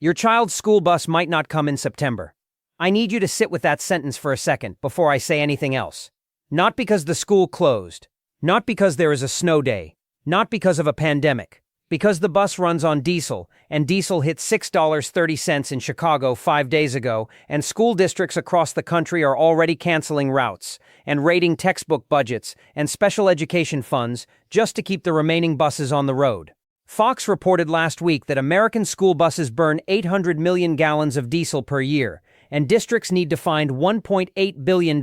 Your child's school bus might not come in September. I need you to sit with that sentence for a second before I say anything else. Not because the school closed. Not because there is a snow day. Not because of a pandemic. Because the bus runs on diesel, and diesel hit $6.30 in Chicago 5 days ago, and school districts across the country are already canceling routes, and raiding textbook budgets and special education funds just to keep the remaining buses on the road. Fox reported last week that American school buses burn 800 million gallons of diesel per year, and districts need to find $1.8 billion.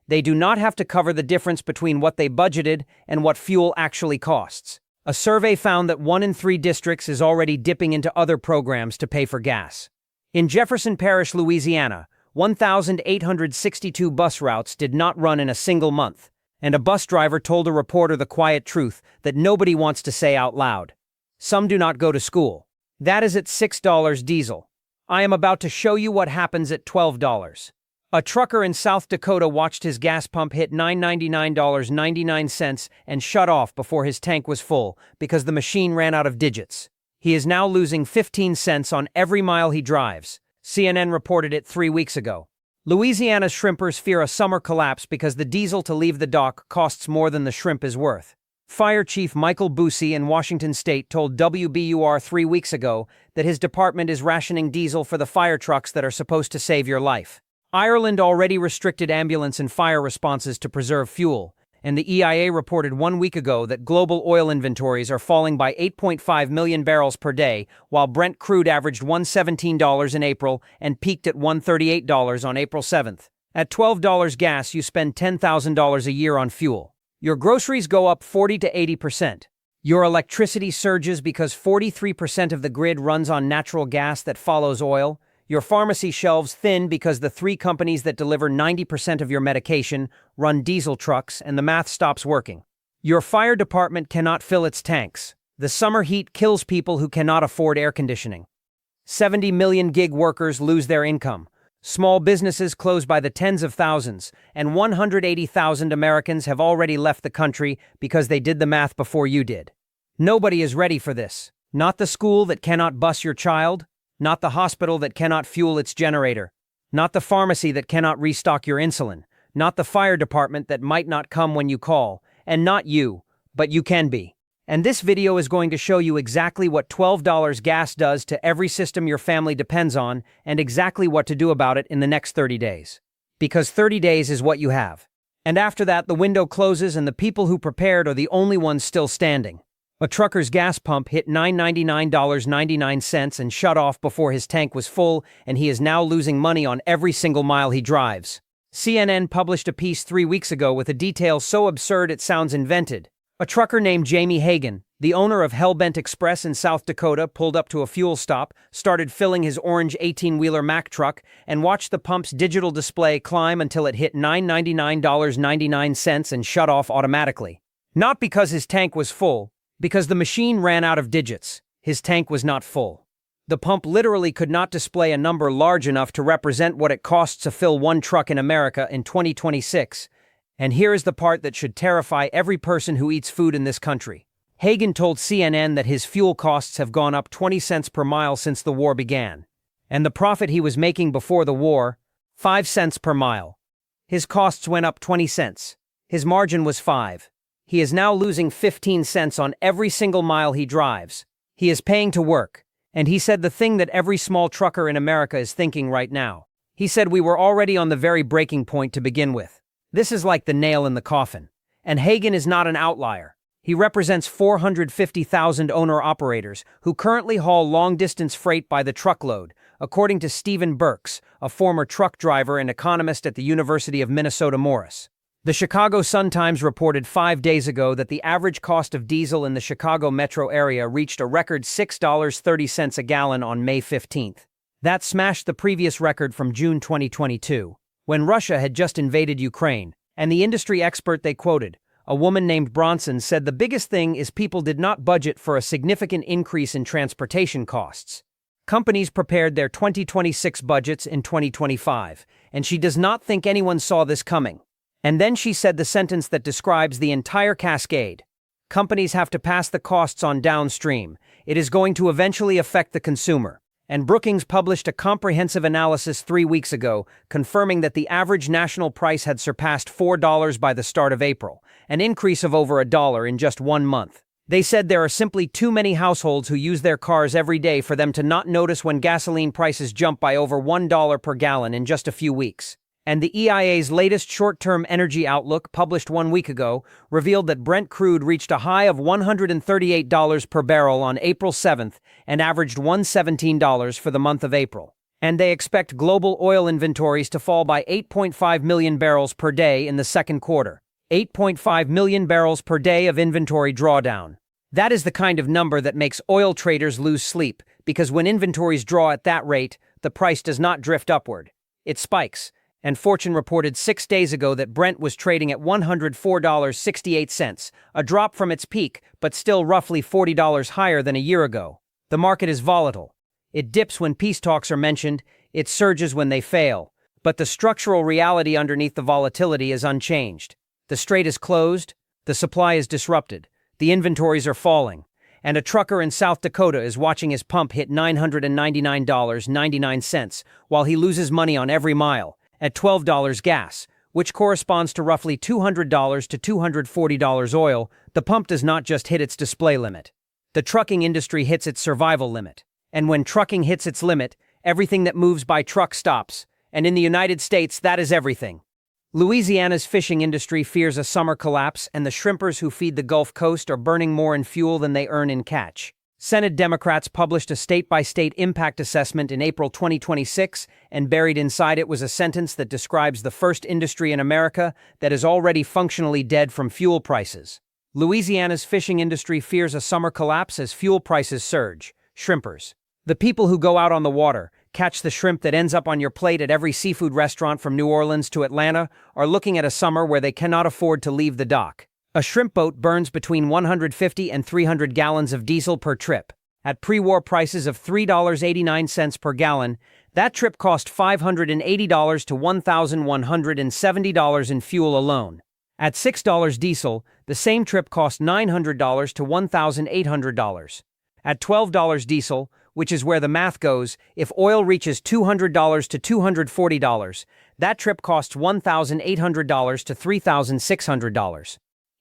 They do not have to cover the difference between what they budgeted and what fuel actually costs. A survey found that 1 in 3 districts is already dipping into other programs to pay for gas. In Jefferson Parish, Louisiana, 1,862 bus routes did not run in a single month, and a bus driver told a reporter the quiet truth that nobody wants to say out loud. Some do not go to school. That is at $6 diesel. I am about to show you what happens at $12. A trucker in South Dakota watched his gas pump hit $999.99 and shut off before his tank was full because the machine ran out of digits. He is now losing 15 cents on every mile he drives. CNN reported it 3 weeks ago. Louisiana's shrimpers fear a summer collapse because the diesel to leave the dock costs more than the shrimp is worth. Fire Chief Michael Busey in Washington State told WBUR 3 weeks ago that his department is rationing diesel for the fire trucks that are supposed to save your life. Ireland already restricted ambulance and fire responses to preserve fuel, and the EIA reported 1 week ago that global oil inventories are falling by 8.5 million barrels per day, while Brent crude averaged $117 in April and peaked at $138 on April 7th. At $12 gas, you spend $10,000 a year on fuel. Your groceries go up 40 to 80%. Your electricity surges because 43% of the grid runs on natural gas that follows oil. Your pharmacy shelves thin because the 3 companies that deliver 90% of your medication run diesel trucks and the math stops working. Your fire department cannot fill its tanks. The summer heat kills people who cannot afford air conditioning. 70 million gig workers lose their income. Small businesses close by the tens of thousands, and 180,000 Americans have already left the country because they did the math before you did. Nobody is ready for this. Not the school that cannot bus your child, not the hospital that cannot fuel its generator, not the pharmacy that cannot restock your insulin, not the fire department that might not come when you call, and not you, but you can be. And this video is going to show you exactly what $12 gas does to every system your family depends on and exactly what to do about it in the next 30 days. Because 30 days is what you have. And after that, the window closes and the people who prepared are the only ones still standing. A trucker's gas pump hit $999.99 and shut off before his tank was full, and he is now losing money on every single mile he drives. CNN published a piece 3 weeks ago with a detail so absurd it sounds invented. A trucker named Jamie Hagan, the owner of Hellbent Express in South Dakota, pulled up to a fuel stop, started filling his orange 18-wheeler Mack truck, and watched the pump's digital display climb until it hit $999.99 and shut off automatically. Not because his tank was full, because the machine ran out of digits. His tank was not full. The pump literally could not display a number large enough to represent what it costs to fill one truck in America in 2026. And here is the part that should terrify every person who eats food in this country. Hagan told CNN that his fuel costs have gone up 20 cents per mile since the war began. And the profit he was making before the war, 5 cents per mile. His costs went up 20 cents. His margin was 5. He is now losing 15 cents on every single mile he drives. He is paying to work. And he said the thing that every small trucker in America is thinking right now. He said we were already on the very breaking point to begin with. This is like the nail in the coffin. And Hagan is not an outlier. He represents 450,000 owner-operators who currently haul long-distance freight by the truckload, according to Stephen Burks, a former truck driver and economist at the University of Minnesota Morris. The Chicago Sun-Times reported 5 days ago that the average cost of diesel in the Chicago metro area reached a record $6.30 a gallon on May 15th. That smashed the previous record from June 2022. When Russia had just invaded Ukraine, and the industry expert they quoted, a woman named Bronson, said the biggest thing is people did not budget for a significant increase in transportation costs. Companies prepared their 2026 budgets in 2025, and she does not think anyone saw this coming. And then she said the sentence that describes the entire cascade. Companies have to pass the costs on downstream. It is going to eventually affect the consumer. And Brookings published a comprehensive analysis 3 weeks ago, confirming that the average national price had surpassed $4 by the start of April, an increase of over $1 in just 1 month. They said there are simply too many households who use their cars every day for them to not notice when gasoline prices jump by over $1 per gallon in just a few weeks. And the EIA's latest short-term energy outlook, published 1 week ago, revealed that Brent crude reached a high of $138 per barrel on April 7th and averaged $117 for the month of April. And they expect global oil inventories to fall by 8.5 million barrels per day in the second quarter. 8.5 million barrels per day of inventory drawdown. That is the kind of number that makes oil traders lose sleep, because when inventories draw at that rate, the price does not drift upward. It spikes. And Fortune reported 6 days ago that Brent was trading at $104.68, a drop from its peak, but still roughly $40 higher than a year ago. The market is volatile. It dips when peace talks are mentioned, it surges when they fail. But the structural reality underneath the volatility is unchanged. The strait is closed, the supply is disrupted, the inventories are falling, and a trucker in South Dakota is watching his pump hit $999.99 while he loses money on every mile, at $12 gas, which corresponds to roughly $200 to $240 oil. The pump does not just hit its display limit. The trucking industry hits its survival limit. And when trucking hits its limit, everything that moves by truck stops. And in the United States, that is everything. Louisiana's fishing industry fears a summer collapse, and the shrimpers who feed the Gulf Coast are burning more in fuel than they earn in catch. Senate Democrats published a state-by-state impact assessment in April 2026, and buried inside it was a sentence that describes the first industry in America that is already functionally dead from fuel prices. Louisiana's fishing industry fears a summer collapse as fuel prices surge. Shrimpers. The people who go out on the water, catch the shrimp that ends up on your plate at every seafood restaurant from New Orleans to Atlanta, are looking at a summer where they cannot afford to leave the dock. A shrimp boat burns between 150 and 300 gallons of diesel per trip. At pre-war prices of $3.89 per gallon, that trip cost $580 to $1,170 in fuel alone. At $6 diesel, the same trip cost $900 to $1,800. At $12 diesel, which is where the math goes, if oil reaches $200 to $240, that trip costs $1,800 to $3,600.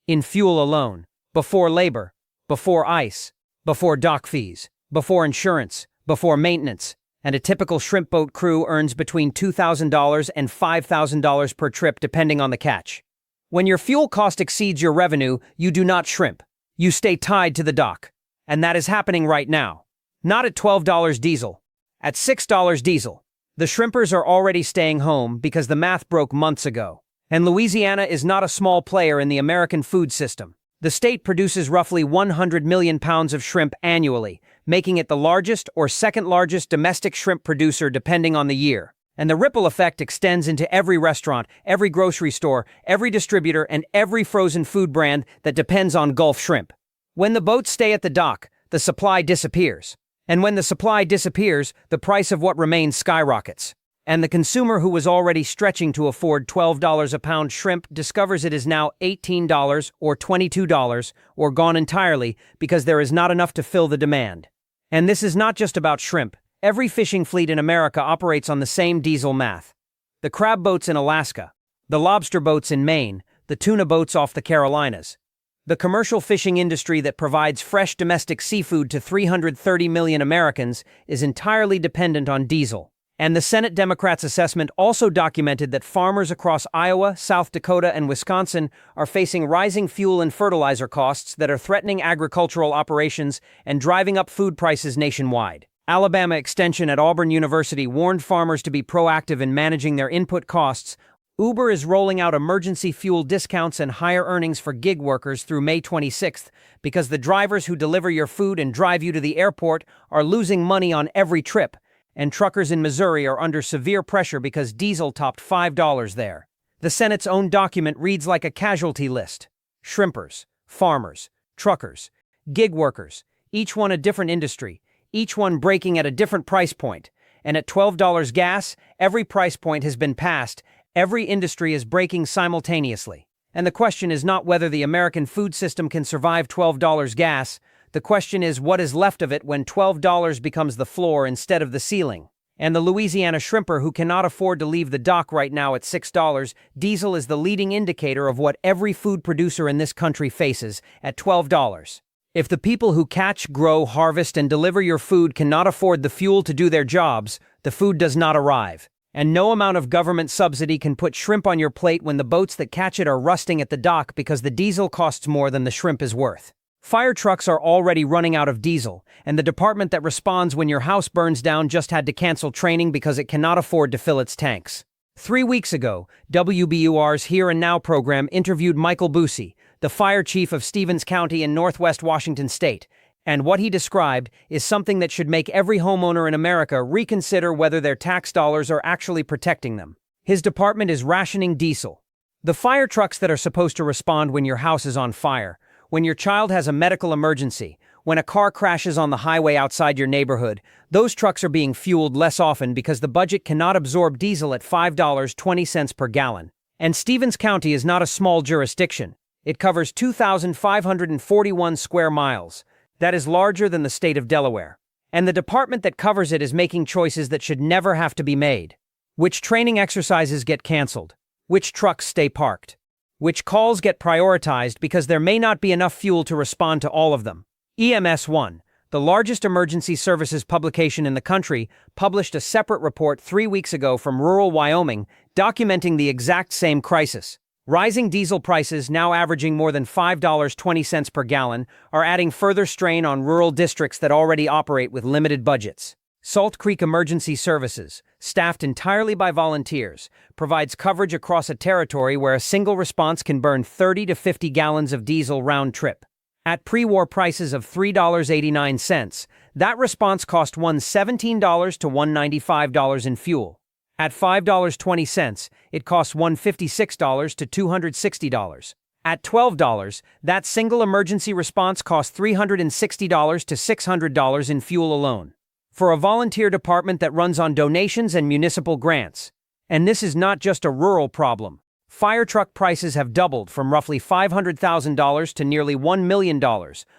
In fuel alone, before labor, before ice, before dock fees, before insurance, before maintenance, and a typical shrimp boat crew earns between $2,000 and $5,000 per trip depending on the catch. When your fuel cost exceeds your revenue, you do not shrimp. You stay tied to the dock. And that is happening right now. Not at $12 diesel. At $6 diesel. The shrimpers are already staying home because the math broke months ago. And Louisiana is not a small player in the American food system. The state produces roughly 100 million pounds of shrimp annually, making it the largest or second largest domestic shrimp producer depending on the year. And the ripple effect extends into every restaurant, every grocery store, every distributor, and every frozen food brand that depends on Gulf shrimp. When the boats stay at the dock, the supply disappears. And when the supply disappears, the price of what remains skyrockets. And the consumer who was already stretching to afford $12 a pound shrimp discovers it is now $18 or $22 or gone entirely because there is not enough to fill the demand. And this is not just about shrimp. Every fishing fleet in America operates on the same diesel math. The crab boats in Alaska, the lobster boats in Maine, the tuna boats off the Carolinas. The commercial fishing industry that provides fresh domestic seafood to 330 million Americans is entirely dependent on diesel. And the Senate Democrats' assessment also documented that farmers across Iowa, South Dakota, and Wisconsin are facing rising fuel and fertilizer costs that are threatening agricultural operations and driving up food prices nationwide. Alabama Extension at Auburn University warned farmers to be proactive in managing their input costs. Uber is rolling out emergency fuel discounts and higher earnings for gig workers through May 26th because the drivers who deliver your food and drive you to the airport are losing money on every trip, and truckers in Missouri are under severe pressure because diesel topped $5 there. The Senate's own document reads like a casualty list. Shrimpers, farmers, truckers, gig workers, each one a different industry, each one breaking at a different price point. And at $12 gas, every price point has been passed. Every industry is breaking simultaneously. And the question is not whether the American food system can survive $12 gas. The question is, what is left of it when $12 becomes the floor instead of the ceiling? And the Louisiana shrimper who cannot afford to leave the dock right now at $6, diesel is the leading indicator of what every food producer in this country faces at $12. If the people who catch, grow, harvest, and deliver your food cannot afford the fuel to do their jobs, the food does not arrive. And no amount of government subsidy can put shrimp on your plate when the boats that catch it are rusting at the dock because the diesel costs more than the shrimp is worth. Fire trucks are already running out of diesel, and the department that responds when your house burns down just had to cancel training because it cannot afford to fill its tanks. 3 weeks ago, WBUR's Here and Now program interviewed Michael Busey, the fire chief of Stevens County in Northwest Washington State, and what he described is something that should make every homeowner in America reconsider whether their tax dollars are actually protecting them. His department is rationing diesel. The fire trucks that are supposed to respond when your house is on fire, when your child has a medical emergency, when a car crashes on the highway outside your neighborhood, those trucks are being fueled less often because the budget cannot absorb diesel at $5.20 per gallon. And Stevens County is not a small jurisdiction. It covers 2,541 square miles. That is larger than the state of Delaware. And the department that covers it is making choices that should never have to be made. Which training exercises get canceled? Which trucks stay parked? Which calls get prioritized because there may not be enough fuel to respond to all of them? EMS 1, the largest emergency services publication in the country, published a separate report 3 weeks ago from rural Wyoming documenting the exact same crisis. Rising diesel prices, now averaging more than $5.20 per gallon, are adding further strain on rural districts that already operate with limited budgets. Salt Creek Emergency Services, staffed entirely by volunteers, provides coverage across a territory where a single response can burn 30 to 50 gallons of diesel round trip. At pre-war prices of $3.89, that response cost $117 to $195 in fuel. At $5.20, it costs $156 to $260. At $12, that single emergency response costs $360 to $600 in fuel alone. For a volunteer department that runs on donations and municipal grants. And this is not just a rural problem. Fire truck prices have doubled from roughly $500,000 to nearly $1 million,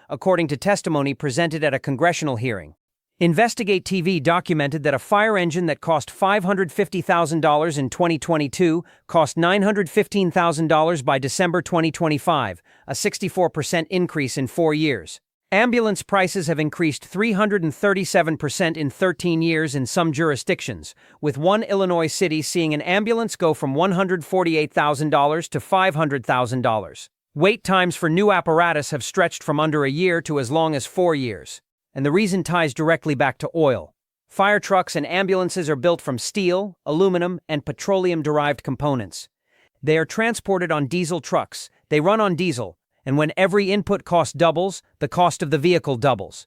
according to testimony presented at a congressional hearing. Investigate TV documented that a fire engine that cost $550,000 in 2022 cost $915,000 by December 2025, a 64% increase in 4 years. Ambulance prices have increased 337% in 13 years in some jurisdictions, with one Illinois city seeing an ambulance go from $148,000 to $500,000. Wait times for new apparatus have stretched from under a year to as long as 4 years. And the reason ties directly back to oil. Fire trucks and ambulances are built from steel, aluminum, and petroleum-derived components. They are transported on diesel trucks, they run on diesel, and when every input cost doubles, the cost of the vehicle doubles.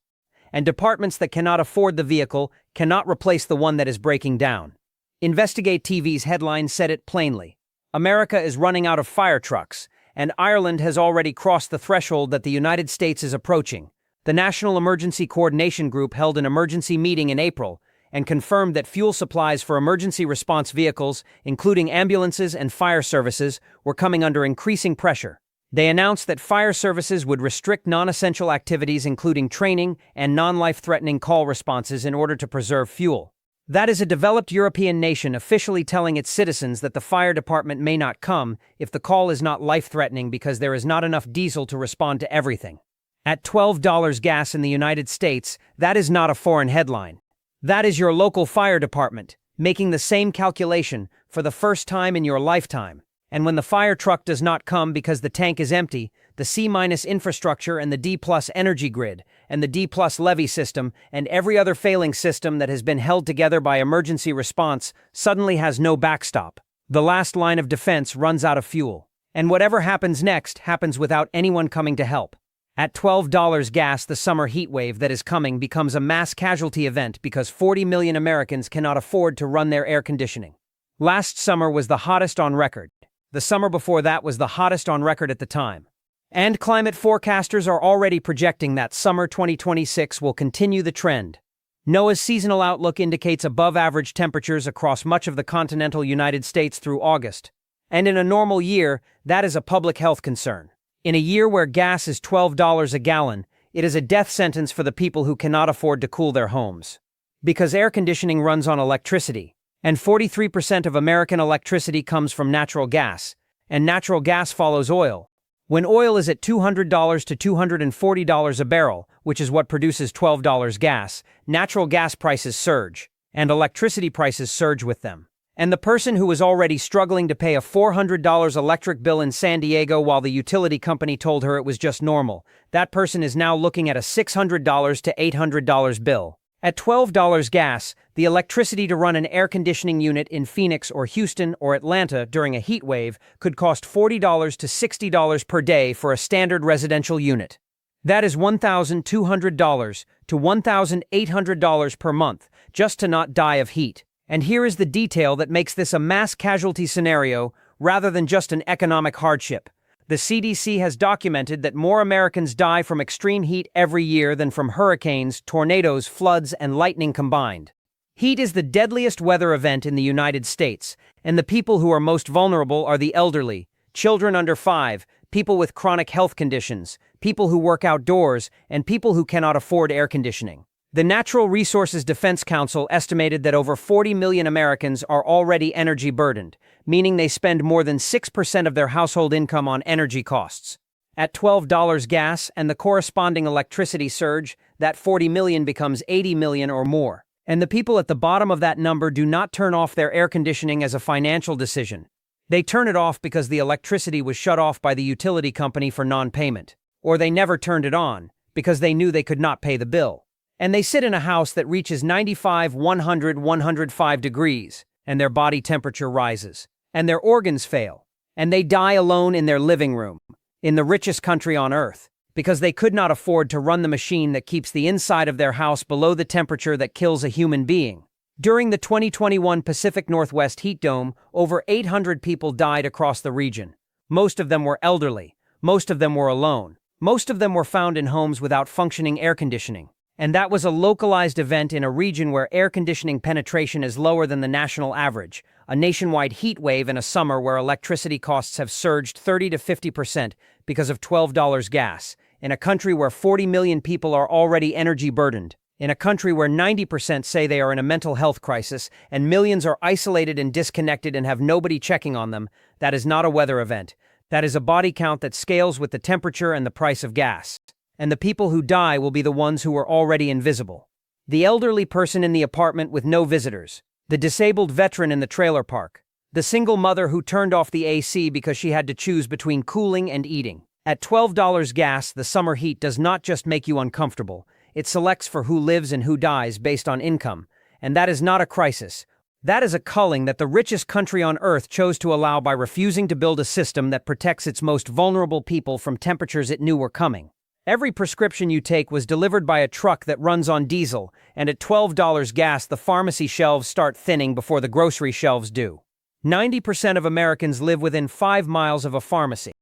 And departments that cannot afford the vehicle cannot replace the one that is breaking down. Investigate TV's headline said it plainly. America is running out of fire trucks, and Ireland has already crossed the threshold that the United States is approaching. The National Emergency Coordination Group held an emergency meeting in April and confirmed that fuel supplies for emergency response vehicles, including ambulances and fire services, were coming under increasing pressure. They announced that fire services would restrict non-essential activities including training and non-life-threatening call responses in order to preserve fuel. That is a developed European nation officially telling its citizens that the fire department may not come if the call is not life-threatening because there is not enough diesel to respond to everything. At $12 gas in the United States, that is not a foreign headline. That is your local fire department, making the same calculation for the first time in your lifetime. And when the fire truck does not come because the tank is empty, the C- infrastructure and the D+ energy grid, and the D+ levy system, and every other failing system that has been held together by emergency response suddenly has no backstop. The last line of defense runs out of fuel. And whatever happens next happens without anyone coming to help. At $12 gas, the summer heat wave that is coming becomes a mass casualty event because 40 million Americans cannot afford to run their air conditioning. Last summer was the hottest on record. The summer before that was the hottest on record at the time. And climate forecasters are already projecting that summer 2026 will continue the trend. NOAA's seasonal outlook indicates above-average temperatures across much of the continental United States through August. And in a normal year, that is a public health concern. In a year where gas is $12 a gallon, It is a death sentence for the people who cannot afford to cool their homes. Because air conditioning runs on electricity, and 43% of American electricity comes from natural gas, and natural gas follows oil. When oil is at $200 to $240 a barrel, which is what produces $12 gas, natural gas prices surge, and electricity prices surge with them. And the person who was already struggling to pay a $400 electric bill in San Diego while the utility company told her it was just normal, that person is now looking at a $600 to $800 bill. At $12 gas, the electricity to run an air conditioning unit in Phoenix or Houston or Atlanta during a heat wave could cost $40 to $60 per day for a standard residential unit. That is $1,200 to $1,800 per month just to not die of heat. And here is the detail that makes this a mass casualty scenario rather than just an economic hardship. The CDC has documented that more Americans die from extreme heat every year than from hurricanes, tornadoes, floods, and lightning combined. Heat is the deadliest weather event in the United States, and the people who are most vulnerable are the elderly, children under 5, people with chronic health conditions, people who work outdoors, and people who cannot afford air conditioning. The Natural Resources Defense Council estimated that over 40 million Americans are already energy burdened, meaning they spend more than 6% of their household income on energy costs. At $12 gas and the corresponding electricity surge, that 40 million becomes 80 million or more. And the people at the bottom of that number do not turn off their air conditioning as a financial decision. They turn it off because the electricity was shut off by the utility company for non-payment. Or they never turned it on because they knew they could not pay the bill. And they sit in a house that reaches 95, 100, 105 degrees, and their body temperature rises, and their organs fail, and they die alone in their living room, in the richest country on earth, because they could not afford to run the machine that keeps the inside of their house below the temperature that kills a human being. During the 2021 Pacific Northwest heat dome, over 800 people died across the region. Most of them were elderly. Most of them were alone. Most of them were found in homes without functioning air conditioning. And that was a localized event in a region where air conditioning penetration is lower than the national average, a nationwide heat wave in a summer where electricity costs have surged 30 to 50% because of $12 gas, in a country where 40 million people are already energy burdened, in a country where 90% say they are in a mental health crisis and millions are isolated and disconnected and have nobody checking on them. That is not a weather event. That is a body count that scales with the temperature and the price of gas. And the people who die will be the ones who are already invisible. The elderly person in the apartment with no visitors, the disabled veteran in the trailer park, the single mother who turned off the AC because she had to choose between cooling and eating. At $12 gas, the summer heat does not just make you uncomfortable, it selects for who lives and who dies based on income, and that is not a crisis. That is a culling that the richest country on earth chose to allow by refusing to build a system that protects its most vulnerable people from temperatures it knew were coming. Every prescription you take was delivered by a truck that runs on diesel, and at $12 gas, the pharmacy shelves start thinning before the grocery shelves do. 90% of Americans live within 5 miles of a pharmacy.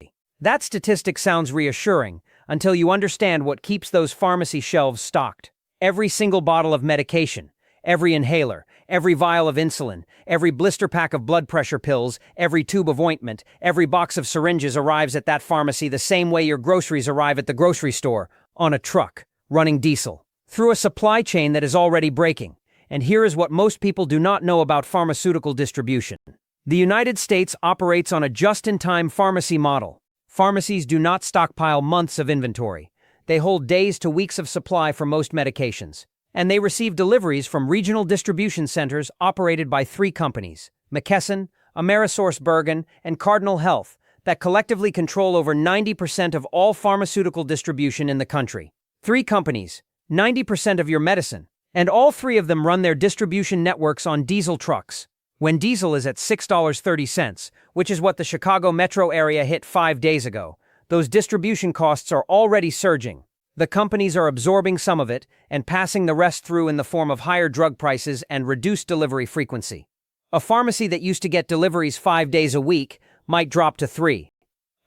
That statistic sounds reassuring until you understand what keeps those pharmacy shelves stocked. Every single bottle of medication, every inhaler, every vial of insulin, every blister pack of blood pressure pills, every tube of ointment, every box of syringes arrives at that pharmacy the same way your groceries arrive at the grocery store, on a truck, running diesel, through a supply chain that is already breaking. And here is what most people do not know about pharmaceutical distribution. The United States operates on a just-in-time pharmacy model. Pharmacies do not stockpile months of inventory. They hold days to weeks of supply for most medications. And they receive deliveries from regional distribution centers operated by 3 companies, McKesson, AmerisourceBergen, and Cardinal Health, that collectively control over 90% of all pharmaceutical distribution in the country. 3 companies, 90% of your medicine, and all 3 of them run their distribution networks on diesel trucks. When diesel is at $6.30, which is what the Chicago metro area hit 5 days ago, those distribution costs are already surging. The companies are absorbing some of it and passing the rest through in the form of higher drug prices and reduced delivery frequency. A pharmacy that used to get deliveries 5 days a week might drop to 3.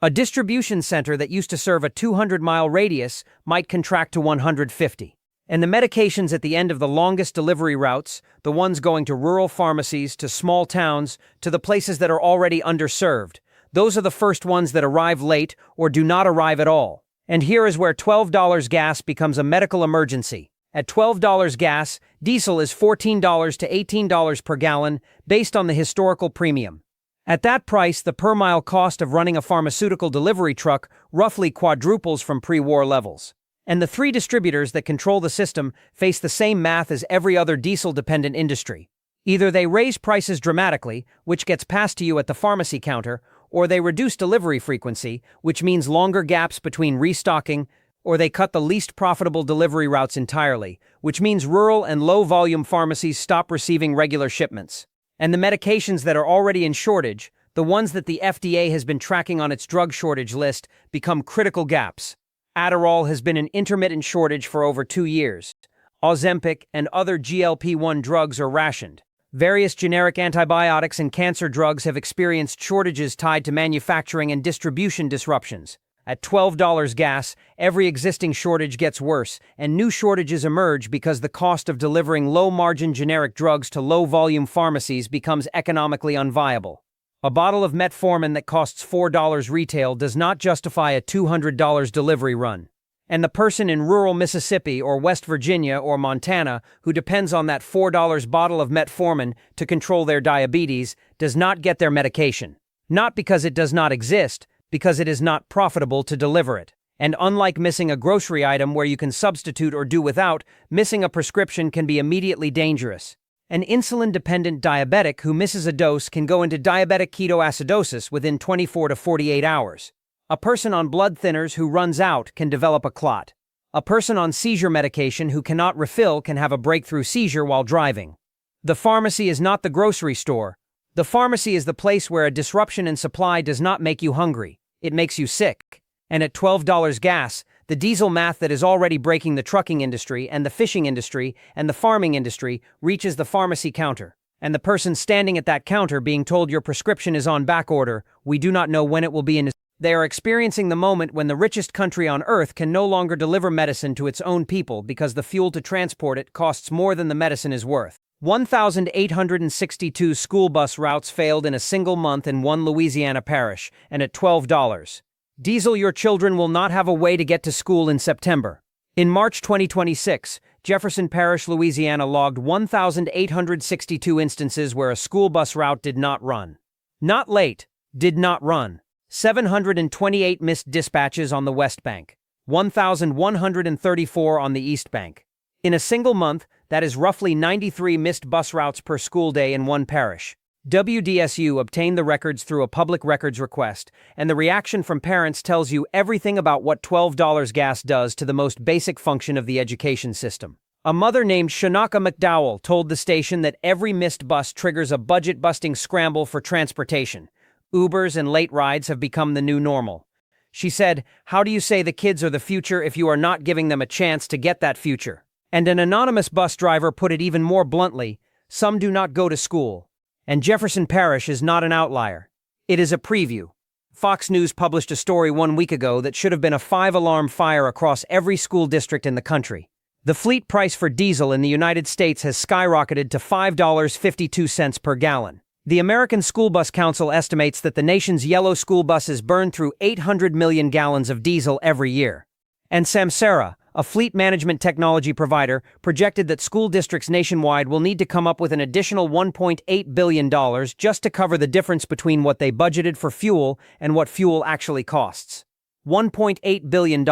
A distribution center that used to serve a 200-mile radius might contract to 150. And the medications at the end of the longest delivery routes, the ones going to rural pharmacies, to small towns, to the places that are already underserved, those are the first ones that arrive late or do not arrive at all. And here is where $12 gas becomes a medical emergency. At $12 gas, diesel is $14 to $18 per gallon based on the historical premium. At that price, the per-mile cost of running a pharmaceutical delivery truck roughly quadruples from pre-war levels. And the three distributors that control the system face the same math as every other diesel-dependent industry. Either they raise prices dramatically, which gets passed to you at the pharmacy counter, or they reduce delivery frequency, which means longer gaps between restocking, or they cut the least profitable delivery routes entirely, which means rural and low-volume pharmacies stop receiving regular shipments. And the medications that are already in shortage, the ones that the FDA has been tracking on its drug shortage list, become critical gaps. Adderall has been in intermittent shortage for over 2 years. Ozempic and other GLP-1 drugs are rationed. Various generic antibiotics and cancer drugs have experienced shortages tied to manufacturing and distribution disruptions. At $12 gas, every existing shortage gets worse, and new shortages emerge because the cost of delivering low-margin generic drugs to low-volume pharmacies becomes economically unviable. A bottle of metformin that costs $4 retail does not justify a $200 delivery run. And the person in rural Mississippi or West Virginia or Montana who depends on that $4 bottle of metformin to control their diabetes does not get their medication. Not because it does not exist, because it is not profitable to deliver it. And unlike missing a grocery item where you can substitute or do without, missing a prescription can be immediately dangerous. An insulin-dependent diabetic who misses a dose can go into diabetic ketoacidosis within 24 to 48 hours. A person on blood thinners who runs out can develop a clot. A person on seizure medication who cannot refill can have a breakthrough seizure while driving. The pharmacy is not the grocery store. The pharmacy is the place where a disruption in supply does not make you hungry. It makes you sick. And at $12 gas, the diesel math that is already breaking the trucking industry and the fishing industry and the farming industry reaches the pharmacy counter. And the person standing at that counter being told your prescription is on back order, we do not know when it will be in. They are experiencing the moment when the richest country on earth can no longer deliver medicine to its own people because the fuel to transport it costs more than the medicine is worth. 1,862 school bus routes failed in a single month in one Louisiana parish, and at $12. Diesel, your children will not have a way to get to school in September. In March 2026, Jefferson Parish, Louisiana logged 1,862 instances where a school bus route did not run. Not late, did not run. 728 missed dispatches on the West Bank. 1,134 on the East Bank. In a single month, that is roughly 93 missed bus routes per school day in one parish. WDSU obtained the records through a public records request, and the reaction from parents tells you everything about what $12 gas does to the most basic function of the education system. A mother named Shanaka McDowell told the station that every missed bus triggers a budget-busting scramble for transportation. Ubers and late rides have become the new normal. She said, "How do you say the kids are the future if you are not giving them a chance to get that future?" And an anonymous bus driver put it even more bluntly, "Some do not go to school." And Jefferson Parish is not an outlier. It is a preview. Fox News published a story 1 week ago that should have been a 5-alarm fire across every school district in the country. The fleet price for diesel in the United States has skyrocketed to $5.52 per gallon. The American School Bus Council estimates that the nation's yellow school buses burn through 800 million gallons of diesel every year. And Samsara, a fleet management technology provider, projected that school districts nationwide will need to come up with an additional $1.8 billion just to cover the difference between what they budgeted for fuel and what fuel actually costs. $1.8 billion.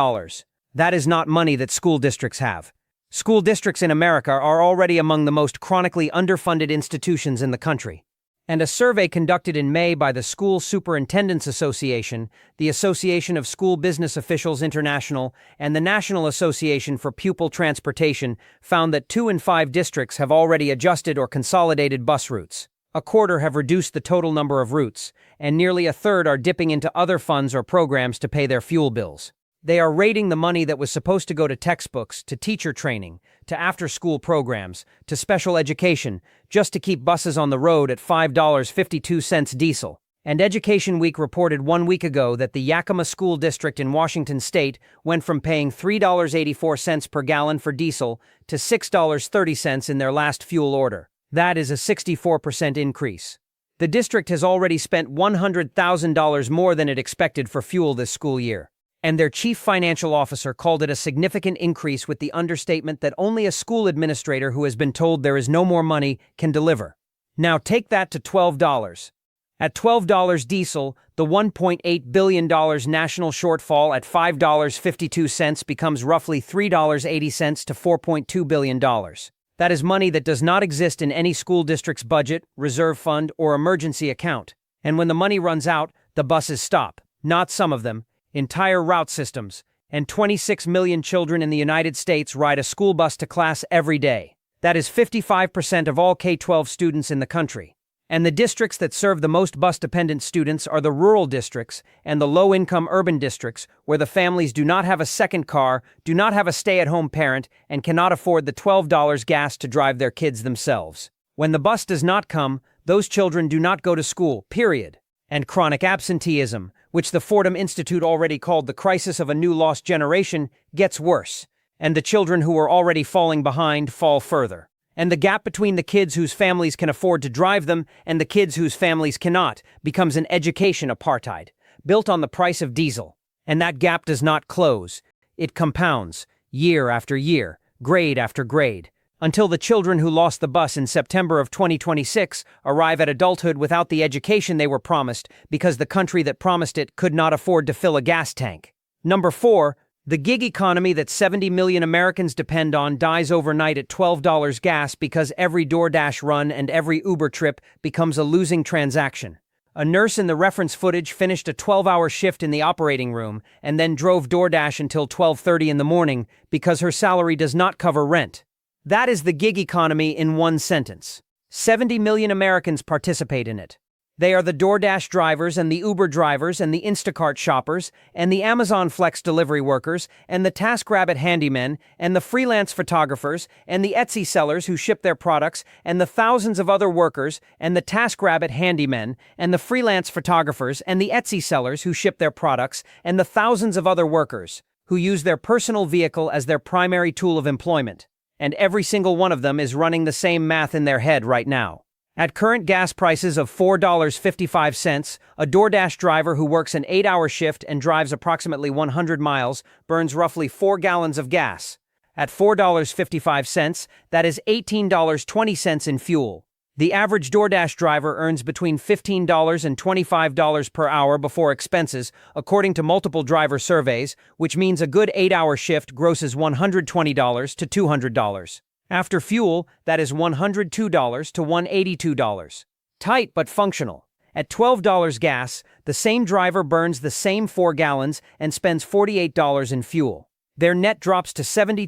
That is not money that school districts have. School districts in America are already among the most chronically underfunded institutions in the country. And a survey conducted in May by the School Superintendents Association, the Association of School Business Officials International, and the National Association for Pupil Transportation found that 2 in 5 districts have already adjusted or consolidated bus routes. A quarter have reduced the total number of routes, and nearly a third are dipping into other funds or programs to pay their fuel bills. They are raiding the money that was supposed to go to textbooks, to teacher training, to after-school programs, to special education, just to keep buses on the road at $5.52 diesel. And Education Week reported 1 week ago that the Yakima School District in Washington state went from paying $3.84 per gallon for diesel to $6.30 in their last fuel order. That is a 64% increase. The district has already spent $100,000 more than it expected for fuel this school year. And their chief financial officer called it a significant increase with the understatement that only a school administrator who has been told there is no more money can deliver. Now take that to $12. At $12 diesel, the $1.8 billion national shortfall at $5.52 becomes roughly $3.80 to $4.2 billion. That is money that does not exist in any school district's budget, reserve fund, or emergency account. And when the money runs out, the buses stop. Not some of them, entire route systems, and 26 million children in the United States ride a school bus to class every day. That is 55% of all K-12 students in the country. And the districts that serve the most bus-dependent students are the rural districts and the low-income urban districts where the families do not have a second car, do not have a stay-at-home parent, and cannot afford the $12 gas to drive their kids themselves. When the bus does not come, those children do not go to school, period. And chronic absenteeism, which the Fordham Institute already called the crisis of a new lost generation, gets worse. And the children who are already falling behind fall further. And the gap between the kids whose families can afford to drive them and the kids whose families cannot becomes an education apartheid, built on the price of diesel. And that gap does not close. It compounds, year after year, grade after grade, until the children who lost the bus in September of 2026 arrive at adulthood without the education they were promised because the country that promised it could not afford to fill a gas tank. Number 4, the gig economy that 70 million Americans depend on dies overnight at $12 gas because every DoorDash run and every Uber trip becomes a losing transaction. A nurse in the reference footage finished a 12-hour shift in the operating room and then drove DoorDash until 12:30 in the morning because her salary does not cover rent. That is the gig economy in one sentence. 70 million Americans participate in it. They are the DoorDash drivers and the Uber drivers and the Instacart shoppers and the Amazon Flex delivery workers and the TaskRabbit handymen and the freelance photographers and the Etsy sellers who ship their products and the thousands of other workers and the TaskRabbit handymen and the freelance photographers and the Etsy sellers who ship their products and the thousands of other workers who use their personal vehicle as their primary tool of employment. And every single one of them is running the same math in their head right now. At current gas prices of $4.55, a DoorDash driver who works an 8-hour shift and drives approximately 100 miles burns roughly 4 gallons of gas. At $4.55, that is $18.20 in fuel. The average DoorDash driver earns between $15 and $25 per hour before expenses, according to multiple driver surveys, which means a good 8-hour shift grosses $120 to $200. After fuel, that is $102 to $182. Tight but functional. At $12 gas, the same driver burns the same 4 gallons and spends $48 in fuel. Their net drops to $72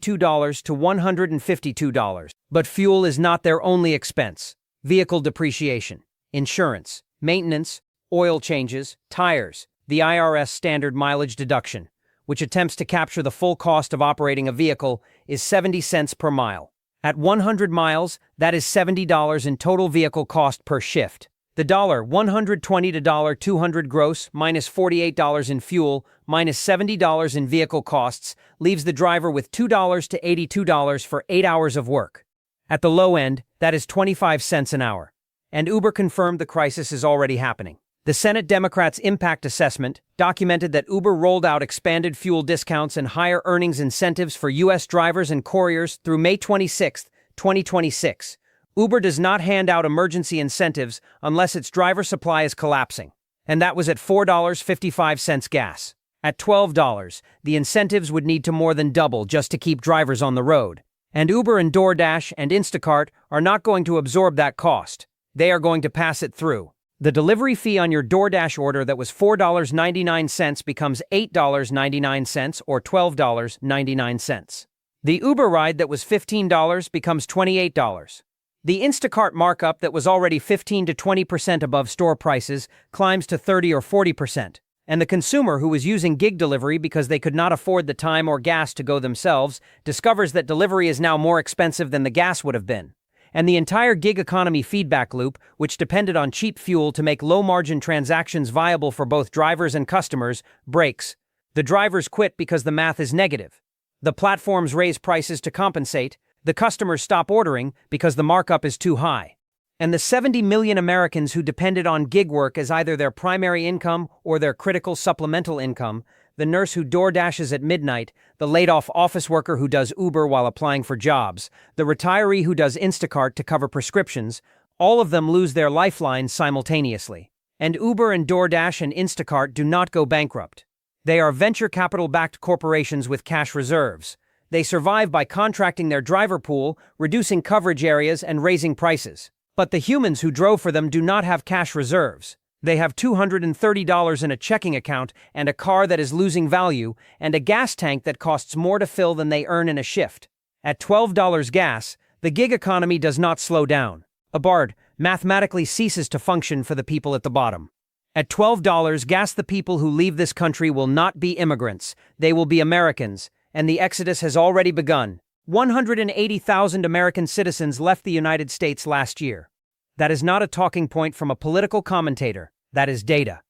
to $152. But fuel is not their only expense. Vehicle depreciation, insurance, maintenance, oil changes, tires, the IRS standard mileage deduction, which attempts to capture the full cost of operating a vehicle, is 70 cents per mile. At 100 miles, that is $70 in total vehicle cost per shift. The $120 to $200 gross minus $48 in fuel minus $70 in vehicle costs leaves the driver with $2 to $82 for 8 hours of work. At the low end, that is 25 cents an hour. And Uber confirmed the crisis is already happening. The Senate Democrats' impact assessment documented that Uber rolled out expanded fuel discounts and higher earnings incentives for U.S. drivers and couriers through May 26, 2026. Uber does not hand out emergency incentives unless its driver supply is collapsing. And that was at $4.55 gas. At $12, the incentives would need to more than double just to keep drivers on the road. And Uber and DoorDash and Instacart are not going to absorb that cost. They are going to pass it through. The delivery fee on your DoorDash order that was $4.99 becomes $8.99 or $12.99. The Uber ride that was $15 becomes $28. The Instacart markup that was already 15 to 20% above store prices climbs to 30 or 40%. And the consumer who was using gig delivery because they could not afford the time or gas to go themselves discovers that delivery is now more expensive than the gas would have been. And the entire gig economy feedback loop, which depended on cheap fuel to make low-margin transactions viable for both drivers and customers, breaks. The drivers quit because the math is negative. The platforms raise prices to compensate. The customers stop ordering because the markup is too high. And the 70 million Americans who depended on gig work as either their primary income or their critical supplemental income the nurse who door dashes at midnight, the laid-off office worker who does Uber while applying for jobs, the retiree who does Instacart to cover prescriptions, all of them lose their lifelines simultaneously. And Uber and DoorDash and Instacart do not go bankrupt. They are venture capital-backed corporations with cash reserves. They survive by contracting their driver pool, reducing coverage areas, and raising prices. But the humans who drove for them do not have cash reserves. They have $230 in a checking account and a car that is losing value and a gas tank that costs more to fill than they earn in a shift. At $12 gas, the gig economy does not slow down. A BARD mathematically ceases to function for the people at the bottom. At $12 gas, the people who leave this country will not be immigrants. They will be Americans, and the exodus has already begun. 180,000 American citizens left the United States last year. That is not a talking point from a political commentator. That is data.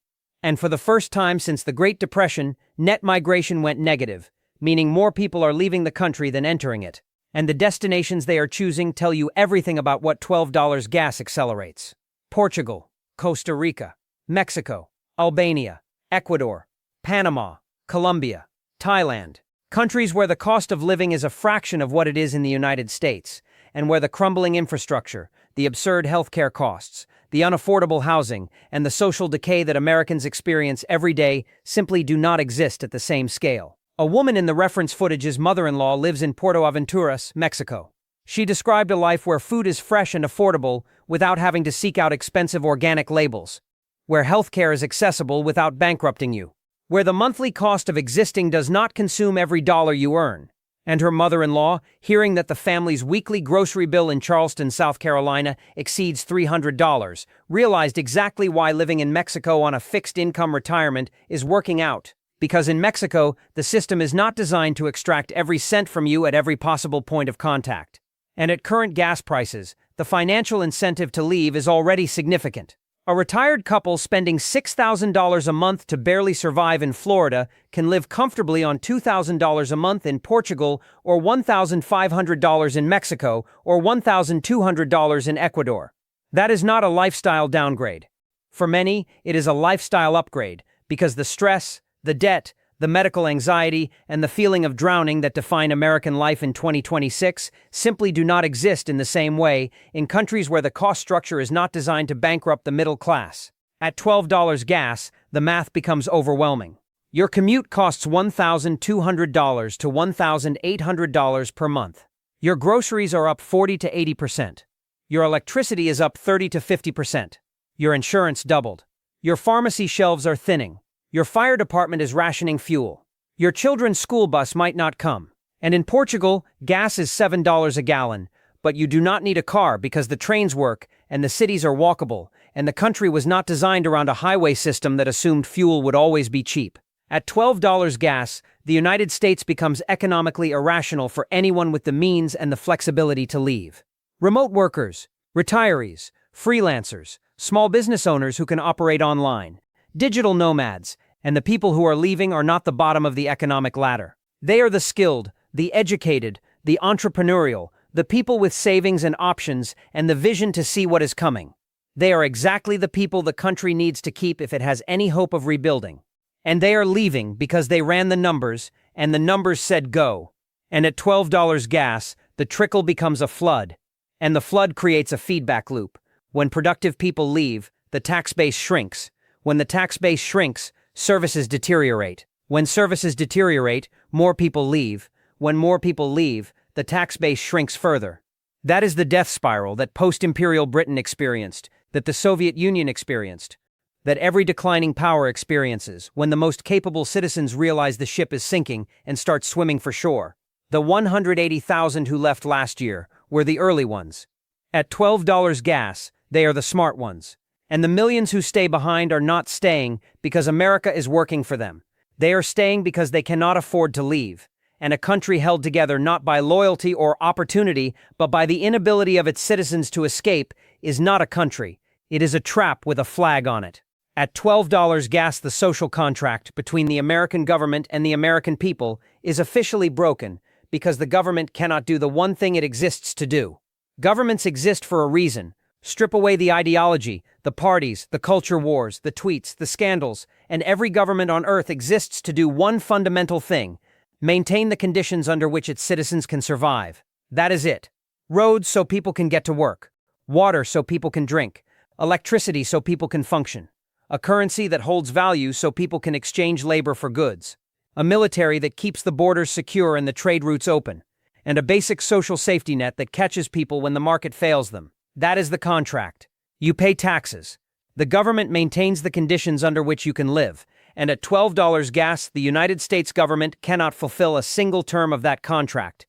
And for the first time since the Great Depression, net migration went negative, meaning more people are leaving the country than entering it. And the destinations they are choosing tell you everything about what $12 gas accelerates. Portugal, Costa Rica, Mexico, Albania, Ecuador, Panama, Colombia, Thailand. Countries where the cost of living is a fraction of what it is in the United States, and where the crumbling infrastructure, the absurd healthcare costs, the unaffordable housing, and the social decay that Americans experience every day simply do not exist at the same scale. A woman in the reference footage's mother-in-law lives in Puerto Aventuras, Mexico. She described a life where food is fresh and affordable without having to seek out expensive organic labels, where healthcare is accessible without bankrupting you, where the monthly cost of existing does not consume every dollar you earn. And her mother-in-law, hearing that the family's weekly grocery bill in Charleston, South Carolina, exceeds $300, realized exactly why living in Mexico on a fixed-income retirement is working out. Because in Mexico, the system is not designed to extract every cent from you at every possible point of contact. And at current gas prices, the financial incentive to leave is already significant. A retired couple spending $6,000 a month to barely survive in Florida can live comfortably on $2,000 a month in Portugal, or $1,500 in Mexico, or $1,200 in Ecuador. That is not a lifestyle downgrade. For many, it is a lifestyle upgrade, because the stress, the debt, the medical anxiety, and the feeling of drowning that define American life in 2026 simply do not exist in the same way in countries where the cost structure is not designed to bankrupt the middle class. At $12 gas, the math becomes overwhelming. Your commute costs $1,200 to $1,800 per month. Your groceries are up 40 to 80%. Your electricity is up 30 to 50%. Your insurance doubled. Your pharmacy shelves are thinning. Your fire department is rationing fuel. Your children's school bus might not come. And in Portugal, gas is $7 a gallon, but you do not need a car because the trains work and the cities are walkable, and the country was not designed around a highway system that assumed fuel would always be cheap. At $12 gas, the United States becomes economically irrational for anyone with the means and the flexibility to leave. Remote workers, retirees, freelancers, small business owners who can operate online, digital nomads, and the people who are leaving are not the bottom of the economic ladder. They are the skilled, the educated, the entrepreneurial, the people with savings and options and the vision to see what is coming. They are exactly the people the country needs to keep if it has any hope of rebuilding. And they are leaving because they ran the numbers, and the numbers said go. And at $12 gas, the trickle becomes a flood. And the flood creates a feedback loop. When productive people leave, the tax base shrinks. When the tax base shrinks, services deteriorate. When services deteriorate, more people leave. When more people leave, the tax base shrinks further. That is the death spiral that post-imperial Britain experienced, that the Soviet Union experienced, that every declining power experiences when the most capable citizens realize the ship is sinking and start swimming for shore. The 180,000 who left last year were the early ones. At $12 gas, they are the smart ones. And the millions who stay behind are not staying because America is working for them. They are staying because they cannot afford to leave. And a country held together not by loyalty or opportunity, but by the inability of its citizens to escape, is not a country. It is a trap with a flag on it. At $12 gas, the social contract between the American government and the American people is officially broken because the government cannot do the one thing it exists to do. Governments exist for a reason, Strip away the ideology, the parties, the culture wars, the tweets, the scandals, and every government on earth exists to do one fundamental thing: maintain the conditions under which its citizens can survive. That is it. Roads so people can get to work. Water so people can drink. Electricity so people can function. A currency that holds value so people can exchange labor for goods. A military that keeps the borders secure and the trade routes open. And a basic social safety net that catches people when the market fails them. That is the contract. You pay taxes. The government maintains the conditions under which you can live, and at $12 gas, the United States government cannot fulfill a single term of that contract.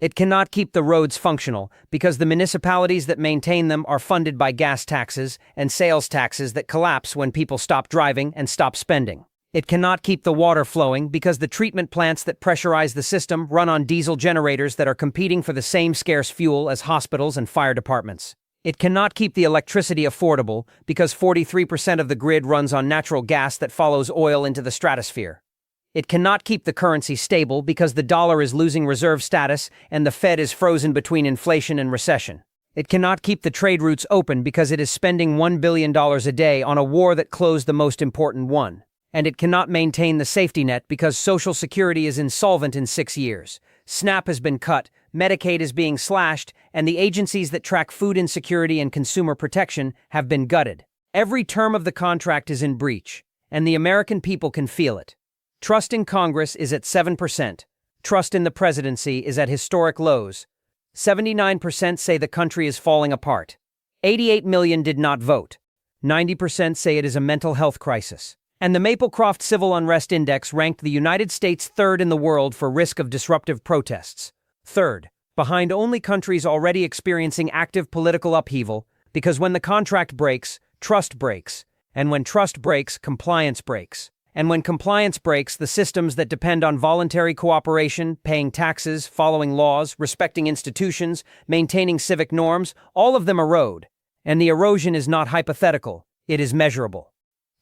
It cannot keep the roads functional because the municipalities that maintain them are funded by gas taxes and sales taxes that collapse when people stop driving and stop spending. It cannot keep the water flowing because the treatment plants that pressurize the system run on diesel generators that are competing for the same scarce fuel as hospitals and fire departments. It cannot keep the electricity affordable because 43% of the grid runs on natural gas that follows oil into the stratosphere. It cannot keep the currency stable because the dollar is losing reserve status and the Fed is frozen between inflation and recession. It cannot keep the trade routes open because it is spending $1 billion a day on a war that closed the most important one. And it cannot maintain the safety net because Social Security is insolvent in 6 years. SNAP has been cut, Medicaid is being slashed, and the agencies that track food insecurity and consumer protection have been gutted. Every term of the contract is in breach, and the American people can feel it. Trust in Congress is at 7%. Trust in the presidency is at historic lows. 79% say the country is falling apart. 88 million did not vote. 90% say it is a mental health crisis. And the Maplecroft Civil Unrest Index ranked the United States third in the world for risk of disruptive protests. Third, behind only countries already experiencing active political upheaval, because when the contract breaks, trust breaks. And when trust breaks, compliance breaks. And when compliance breaks, the systems that depend on voluntary cooperation, paying taxes, following laws, respecting institutions, maintaining civic norms, all of them erode. And the erosion is not hypothetical, it is measurable.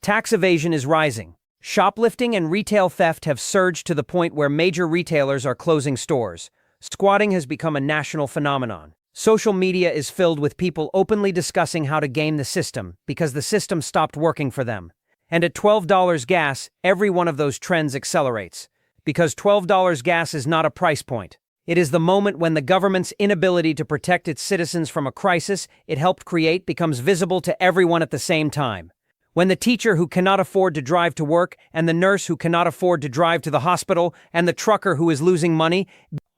Tax evasion is rising. Shoplifting and retail theft have surged to the point where major retailers are closing stores. Squatting has become a national phenomenon. Social media is filled with people openly discussing how to game the system because the system stopped working for them. And at $12 gas, every one of those trends accelerates. Because $12 gas is not a price point. It is the moment when the government's inability to protect its citizens from a crisis it helped create becomes visible to everyone at the same time. When the teacher who cannot afford to drive to work, and the nurse who cannot afford to drive to the hospital, and the trucker who is losing money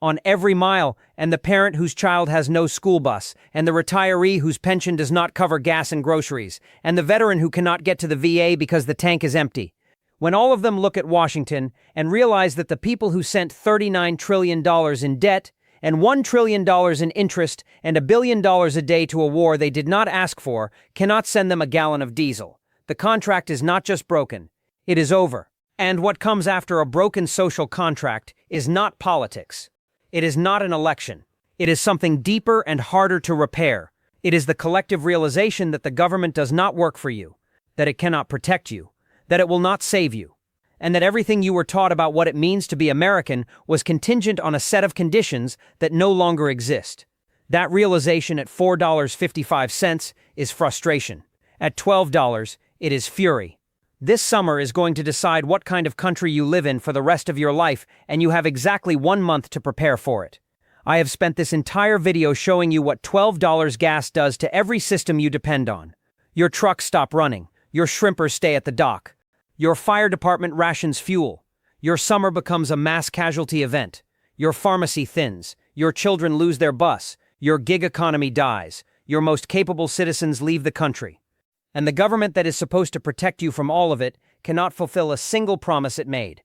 on every mile, and the parent whose child has no school bus, and the retiree whose pension does not cover gas and groceries, and the veteran who cannot get to the VA because the tank is empty. When all of them look at Washington and realize that the people who sent $39 trillion in debt, and $1 trillion in interest, and $1 billion a day to a war they did not ask for, cannot send them a gallon of diesel. The contract is not just broken, it is over. And what comes after a broken social contract is not politics. It is not an election. It is something deeper and harder to repair. It is the collective realization that the government does not work for you, that it cannot protect you, that it will not save you, and that everything you were taught about what it means to be American was contingent on a set of conditions that no longer exist. That realization at $4.55 is frustration. At $12, it is fury. This summer is going to decide what kind of country you live in for the rest of your life, and you have exactly 1 month to prepare for it. I have spent this entire video showing you what $12 gas does to every system you depend on. Your trucks stop running. Your shrimpers stay at the dock. Your fire department rations fuel. Your summer becomes a mass casualty event. Your pharmacy thins. Your children lose their bus. Your gig economy dies. Your most capable citizens leave the country. And the government that is supposed to protect you from all of it cannot fulfill a single promise it made.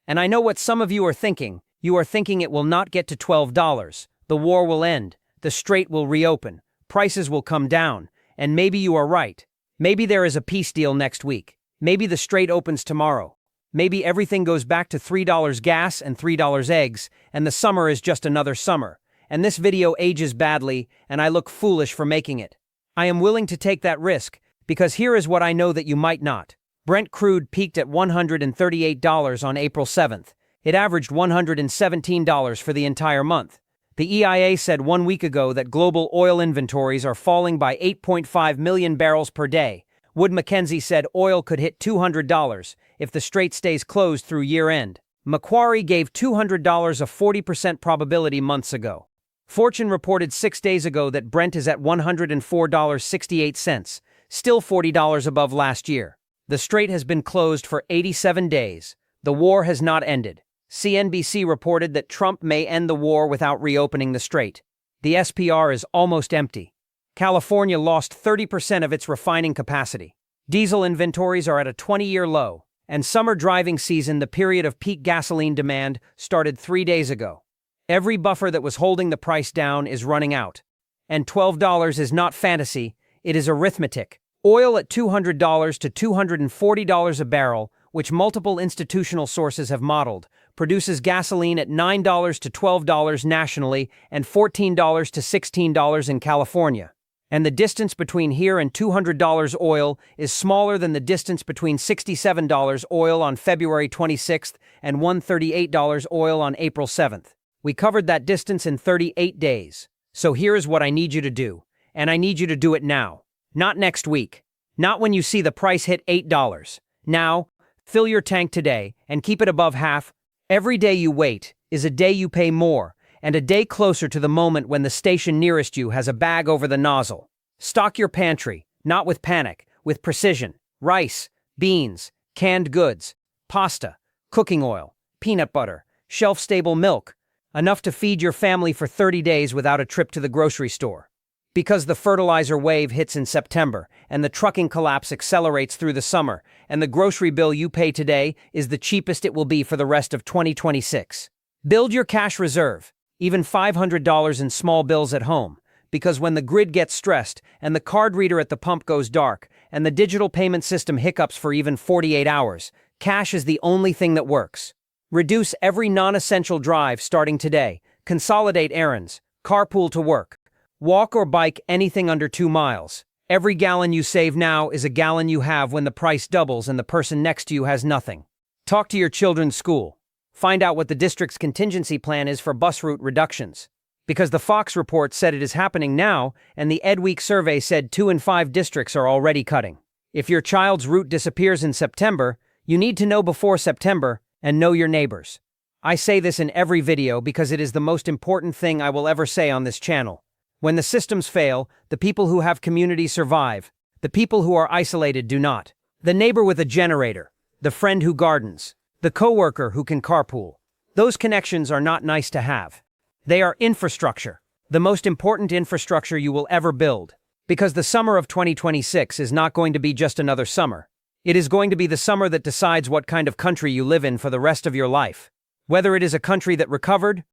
And I know what some of you are thinking. You are thinking it will not get to $12. The war will end. The strait will reopen. Prices will come down. And maybe you are right. Maybe there is a peace deal next week. Maybe the strait opens tomorrow. Maybe everything goes back to $3 gas and $3 eggs, and the summer is just another summer. And this video ages badly, and I look foolish for making it. I am willing to take that risk, because here is what I know that you might not. Brent crude peaked at $138 on April 7th. It averaged $117 for the entire month. The EIA said 1 week ago that global oil inventories are falling by 8.5 million barrels per day. Wood Mackenzie said oil could hit $200 if the strait stays closed through year-end. Macquarie gave $200 a 40% probability months ago. Fortune reported 6 days ago that Brent is at $104.68, still $40 above last year. The strait has been closed for 87 days. The war has not ended. CNBC reported that Trump may end the war without reopening the strait. The SPR is almost empty. California lost 30% of its refining capacity. Diesel inventories are at a 20-year low, and summer driving season, the period of peak gasoline demand, started 3 days ago. Every buffer that was holding the price down is running out. And $12 is not fantasy, it is arithmetic. Oil at $200 to $240 a barrel, which multiple institutional sources have modeled, produces gasoline at $9 to $12 nationally and $14 to $16 in California. And the distance between here and $200 oil is smaller than the distance between $67 oil on February 26th and $138 oil on April 7th. We covered that distance in 38 days. So here is what I need you to do. And I need you to do it now. Not next week. Not when you see the price hit $8. Now, fill your tank today and keep it above half. Every day you wait is a day you pay more, and a day closer to the moment when the station nearest you has a bag over the nozzle. Stock your pantry, not with panic, with precision. Rice, beans, canned goods, pasta, cooking oil, peanut butter, shelf-stable milk, enough to feed your family for 30 days without a trip to the grocery store. Because the fertilizer wave hits in September, and the trucking collapse accelerates through the summer, and the grocery bill you pay today is the cheapest it will be for the rest of 2026. Build your cash reserve, even $500 in small bills at home, because when the grid gets stressed, and the card reader at the pump goes dark, and the digital payment system hiccups for even 48 hours, cash is the only thing that works. Reduce every non-essential drive starting today. Consolidate errands. Carpool to work. Walk or bike anything under 2 miles. Every gallon you save now is a gallon you have when the price doubles and the person next to you has nothing. Talk to your children's school. Find out what the district's contingency plan is for bus route reductions. Because the Fox report said it is happening now, and the EdWeek survey said 2 in 5 districts are already cutting. If your child's route disappears in September, you need to know before September and know your neighbors. I say this in every video because it is the most important thing I will ever say on this channel. When the systems fail, the people who have community survive. The people who are isolated do not. The neighbor with a generator, the friend who gardens, the coworker who can carpool. Those connections are not nice to have. They are infrastructure, the most important infrastructure you will ever build. Because the summer of 2026 is not going to be just another summer. It is going to be the summer that decides what kind of country you live in for the rest of your life. Whether it is a country that recovered,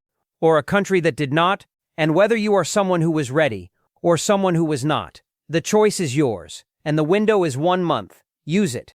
or a country that did not, and whether you are someone who was ready, or someone who was not. The choice is yours, and the window is 1 month. Use it.